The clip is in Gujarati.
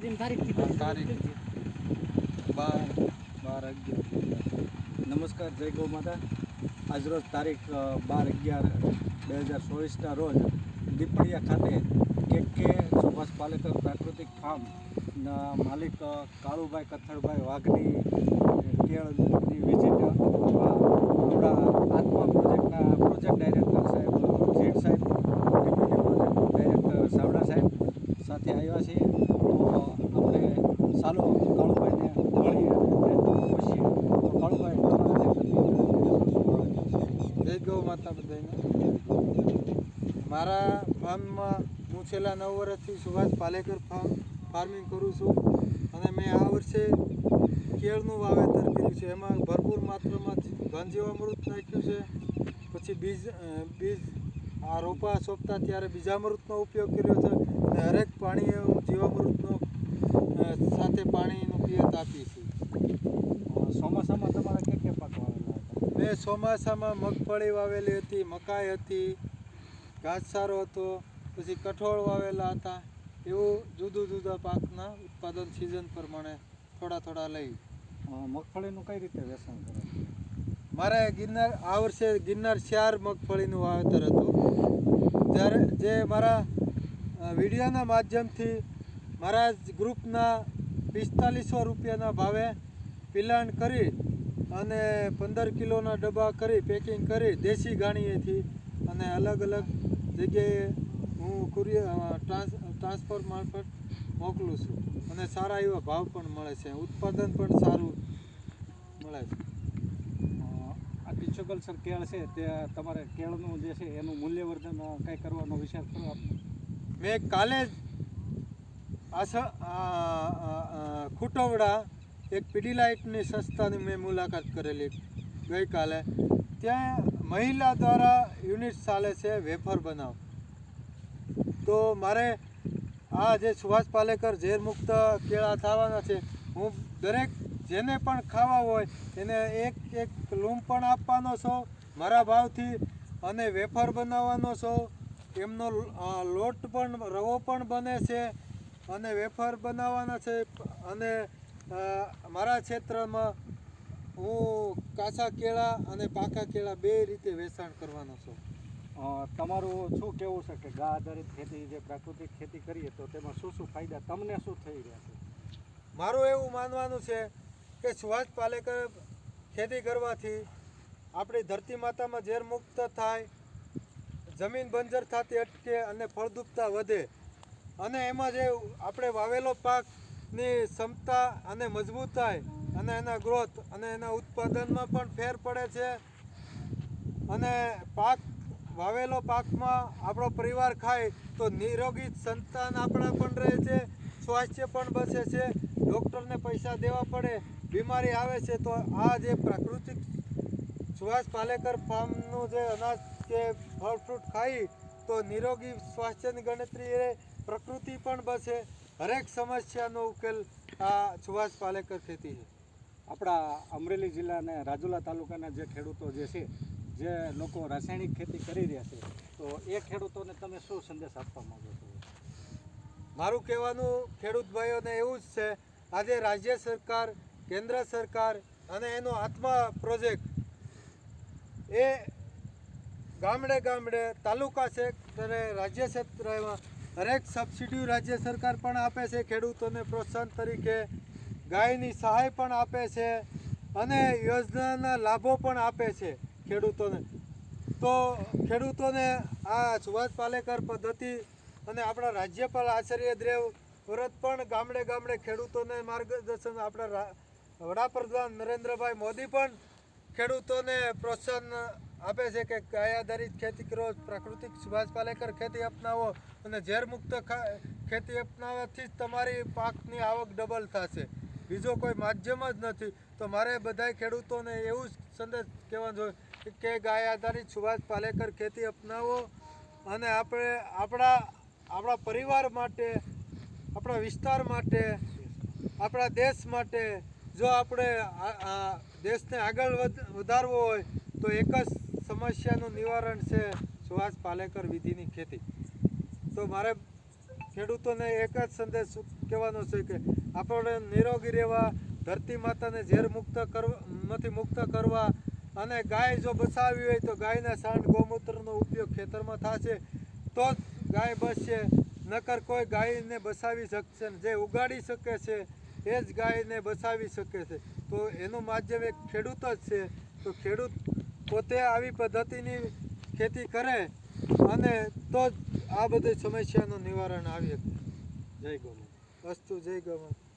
સુધીની તારીખ તારીખ 12/11. નમસ્કાર, જય ગૌ માતા. આજરોજ તારીખ 12/11/2024ના રોજ દીપડિયા ખાતે કે સુભાષ પાલેકર પ્રાકૃતિક ફાર્મના માલિક કાળુભાઈ કથળભાઈ વાઘની કેળની વિઝિટ આપણા આત્મા પ્રોજેક્ટના પ્રોજેક્ટ ડાયરેક્ટર સાહેબ જેડ સાહેબ, ડેપ્યુટી પ્રોજેક્ટ ડાયરેક્ટર સાવડા સાહેબ સાથે આવ્યા છીએ. તો આપણે ચાલો કાળુભાઈને મળી અને પૂછીએ. તો કાળુભાઈ, જય ગૌ માતા બધાને. મારા ફાર્મમાં હું છેલ્લા 9 વર્ષથી સુભાષ પાલેકર ફાર્મિંગ કરું છું અને મેં આ વર્ષે કેળનું વાવેતર કર્યું છે. એમાં ભરપૂર માત્રામાં ઘનજીવામૃત નાખ્યું છે. પછી બીજ આ રોપા સોંપતા ત્યારે બીજામૃતનો ઉપયોગ કર્યો છે અને હરેક પાણીએ હું જીવામૃતનો સાથે પાણીનું પિયત આપી છે. ચોમાસામાં તમારા કે પાક વાવેલા હતા? મેં ચોમાસામાં મગફળી વાવેલી હતી, મકાઈ હતી, ઘાસચારો હતો, પછી કઠોળ વાવેલા હતા. એવું જુદા જુદા પાકના ઉત્પાદન સિઝન પ્રમાણે થોડા લઈ. મગફળીનું કઈ રીતે વેચાણ કરે? મારે આ વર્ષે ગિરનાર 4 મગફળીનું વાવેતર હતું. જ્યારે જે મારા વિડીયોના માધ્યમથી મારા જ ગ્રુપના 4500 રૂપિયાના ભાવે પિલાણ કરી અને 15 કિલોના ડબ્બા કરી પેકિંગ કરી દેશી ગાણીએથી અને અલગ અલગ જગ્યાએ હું ટ્રાન્સફર મારફત મોકલું છું અને સારા એવા ભાવ પણ મળે છે, ઉત્પાદન પણ સારું મળે છે. આ ટીચોકલ્ચર કેળ છે તે તમારે કેળનું જે છે એનું મૂલ્યવર્ધન કંઈ કરવાનો વિચાર કરો આપને? મેં કાલે જ ખૂટવડા એક પીડીલાઇટની સંસ્થાની મેં મુલાકાત કરેલી ગઈકાલે. ત્યાં મહિલા દ્વારા યુનિટ ચાલે છે વેફર બનાવ. તો મારે આ જે સુભાષ પાલેકર ઝેરમુક્ત કેળા થવાના છે, હું દરેક જેને પણ ખાવા હોય એને એક લૂમ પણ આપવાનો છો મારા ભાવથી અને વેફર બનાવવાનો છો. એમનો લોટ પણ રવો પણ બને છે અને વેફર બનાવવાના છે. અને મારા ક્ષેત્રમાં હું કાચા કેળા અને પાકા કેળા 2 રીતે વેચાણ કરવાનો છું. તમારું શું કહેવું છે કે ગા આધારિત ખેતી જે પ્રાકૃતિક ખેતી કરીએ તો તેમાં શું ફાયદા તમને શું થઈ રહ્યા છે? મારું એવું માનવાનું છે કે સુભાષ પાલેકર ખેતી કરવાથી આપણી ધરતી માતામાં ઝેર મુક્ત થાય, જમીન બંજર થતી અટકે અને ફળદ્રુપતા વધે અને એમાં જે આપણે વાવેલો પાકની ક્ષમતા અને મજબૂતાઈ અને એના ગ્રોથ અને એના ઉત્પાદનમાં પણ ફેર પડે છે. અને વાવેલો પાકમાં આપણો પરિવાર ખાય તો નિરોગી સંતાન આપણા પણ રહે છે, સ્વાસ્થ્ય પણ બચે છે, ડૉક્ટરને પૈસા દેવા પડે, બીમારી આવે છે તો આ જે પ્રાકૃતિક સુભાષ પાલેકર ફાર્મનું જે અનાજ કે ફળ ફ્રૂટ ખાઈ તો નિરોગી સ્વાસ્થ્યની ગણતરી એ પ્રકૃતિ પણ બચે. હરેક સમસ્યાનો ઉકેલ આ સુભાષ પાલેકર ખેતી છે. આપણા અમરેલી જિલ્લાના રાજુલા તાલુકાના જે ખેડૂતો જે છે, જે લોકો રાસાયણિક ખેતી કરી રહ્યા છે, તો એ ખેડૂતોને તમે શું સંદેશ આપવા માંગો છો? મારું કહેવાનું ખેડૂત ભાઈઓને એવું જ છે, આજે રાજ્ય સરકાર, કેન્દ્ર સરકાર અને એનો આત્મા પ્રોજેક્ટ એ ગામડે તાલુકા ક્ષેત્રે રાજ્ય ક્ષેત્રમાં હરેક સબસિડી રાજ્ય સરકાર પણ આપે છે. ખેડૂતોને પ્રોત્સાહન તરીકે ગાયની સહાય પણ આપે છે અને યોજનાના લાભો પણ આપે છે ખેડૂતોને. તો ખેડૂતોને આ સુભાષ પાલેકર પદ્ધતિ અને આપણા રાજ્યપાલ આચાર્ય દેવવ્રત પણ ગામડે ખેડૂતોને માર્ગદર્શન, આપણા વડાપ્રધાન નરેન્દ્રભાઈ મોદી પણ ખેડૂતોને પ્રોત્સાહન આપે છે કે ગાય આધારિત ખેતી કરો, પ્રાકૃતિક સુભાષ પાલેકર ખેતી અપનાવો અને ઝેરમુક્ત ખેતી અપનાવવાથી જ તમારી પાકની આવક ડબલ થશે. બીજો કોઈ માધ્યમ જ નથી. તો મારે બધાય ખેડૂતોને એવું જ સંદેશ કહેવાનો જોઈએ કે ગાય આધારિત સુભાષ પાલેકર ખેતી અપનાવો અને આપણે આપણા પરિવાર માટે, આપણા વિસ્તાર માટે, આપણા દેશ માટે જો આપણે દેશને આગળ વધારવો હોય તો એક જ સમસ્યાનું નિવારણ છે સુભાષ પાલેકર વિધિની ખેતી. તો મારે ખેડૂતોને એક જ સંદેશ કહેવાનો છે કે આપણે નિરોગી રહેવા, ધરતી માતાને ઝેર માંથી મુક્ત કરવા, અને ગાય જો બસાવી હોય તો ગાયના સાંડ ગૌમૂત્રનો ઉપયોગ ખેતરમાં થશે તો જ ગાય બચશે, નકર કોઈ ગાયને બસાવી શકશે ને. જે ઉગાડી શકે છે એ જ ગાયને બસાવી શકે છે. તો એનું માધ્યમ એક ખેડૂત જ છે. તો ખેડૂત પોતે આવી પદ્ધતિની ખેતી કરે અને તો જ આ બધી સમસ્યાનું નિવારણ આવી શકે. જય ગૌ માતા. અસ્તુ જય ગૌ માતા.